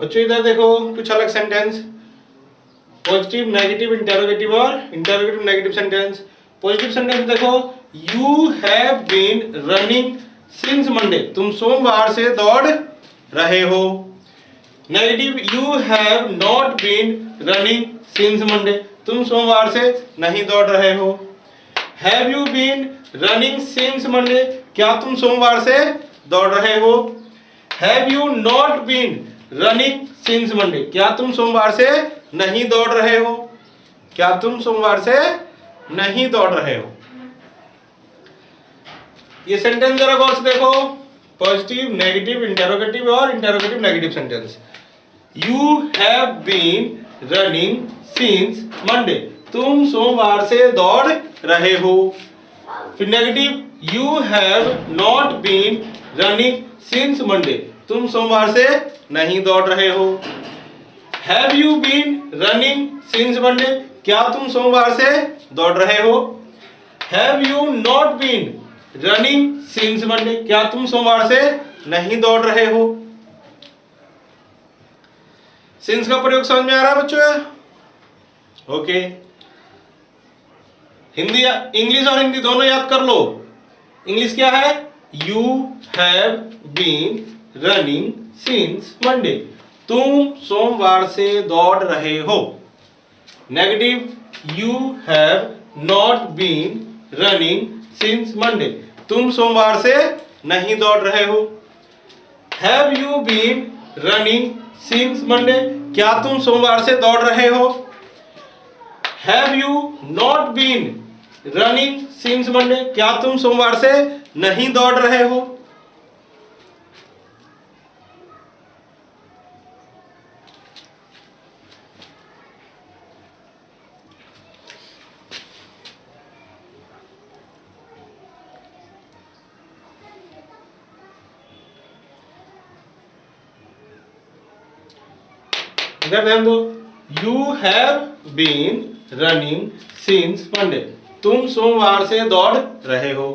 बच्चों इधर देखो कुछ अलग सेंटेंस, पॉजिटिव नेगेटिव इंटेरोगेटिव और interrogative negative sentence. Positive sentence देखो, you have been running since Monday, तुम सोमवार से दौड़ रहे हो। Negative, you have not been running since Monday, तुम सोमवार से नहीं दौड़ रहे हो। Have you been running since Monday, क्या तुम सोमवार से दौड़ रहे हो। Have you not been running since Monday, क्या तुम सोमवार से नहीं दौड़ रहे हो। क्या तुम सोमवार से नहीं दौड़ रहे हो। ये सेंटेंस जरा गौर से देखो, पॉजिटिव नेगेटिव इंटेरोगेटिव और interrogative negative sentence. You have been running since Monday, तुम सोमवार से दौड़ रहे हो। फिर negative, you have not been running since Monday, तुम सोमवार से नहीं दौड़ रहे हो। Have you been running since Monday, क्या तुम सोमवार से दौड़ रहे हो। Have you not been running since Monday, क्या तुम सोमवार से नहीं दौड़ रहे हो। सिंस का प्रयोग समझ में आ रहा है बच्चों। ओके, हिंदी इंग्लिश और हिंदी दोनों याद कर लो। इंग्लिश क्या है, you have been running since Monday, तुम सोमवार से दौड़ रहे हो। Negative, you have not been running since Monday, तुम सोमवार से नहीं दौड़ रहे हो। Have you been running since Monday, क्या तुम सोमवार से दौड़ रहे हो। Have you not been running since Monday, क्या तुम सोमवार से नहीं दौड़ रहे हो। इधर ध्यान दो, you have been running since Monday, तुम सोमवार से दौड़ रहे हो।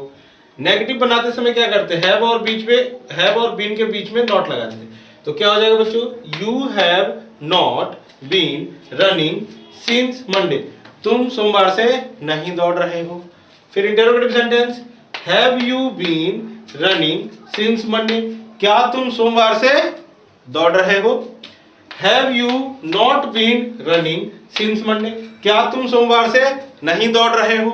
नेगेटिव बनाते समय क्या करते हैं, हैव और बीच में, हैव और बीन के बीच में नॉट लगा देते हैं। तो क्या हो जाएगा बच्चों, you have not been running since Monday, तुम सोमवार से नहीं दौड़ रहे हो। फिर interrogative sentence, have you been running since Monday, क्या तुम सोमवार से दौड़ रहे हो। Have you not been running since Monday, क्या तुम सोमवार से नहीं दौड़ रहे हो।